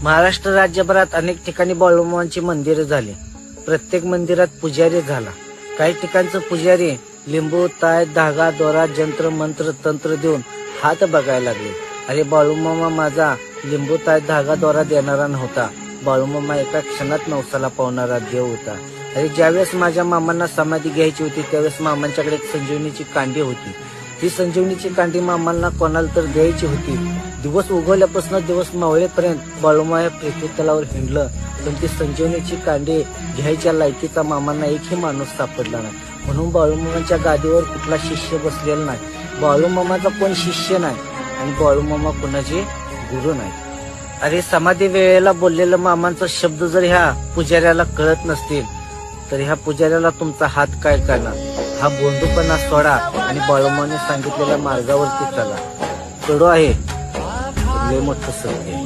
महाराष्ट्र राज्यभरात अनेक ठिकाणी बाळूमामांची मंदिरे झाली. प्रत्येक मंदिरात पुजारी झाला. काही ठिकाणचं पुजारी लिंबू, ताय, धागा, दोरा, जंत्र, मंत्र, तंत्र देऊन हात बघायला लागले. अरे बाळूमामा माझा लिंबू, ताय, धागा, दोरा देणारा नव्हता. बाळूमामा एका क्षणात नवसाला पावणारा देव होता. अरे ज्यावेळेस माझ्या मामांना समाधी घ्यायची होती त्यावेळेस मामांच्याकडे एक संजीवनीची कांडी होती. ती संजीवनीची कांडी मामांना कोणाला तर द्यायची होती. दिवस उगवल्यापासून दिवस मावळेपर्यंत बाळूमामा या पृथ्वीतलावर हिंडलं, पण ती संजीवनीची कांडी घ्यायच्या लायकीचा मामांना एकही माणूस सापडला नाही. म्हणून बाळूमामांच्या गादीवर कुठला शिष्य बसलेला नाही. बाळूमामाचा कोण शिष्य नाही आणि बाळूमामा कोणाचे गुरु नाही. अरे समाधी वेळेला बोललेलं मामांचा शब्द जर ह्या पुजाऱ्याला कळत नसतील तर ह्या पुजाऱ्याला तुमचा हात काय करणार. हा बोंडूपणा सोडा आणि बाळूमामाने सांगितलेल्या मार्गावरती चला. कडू आहे लय मोठं सत्य.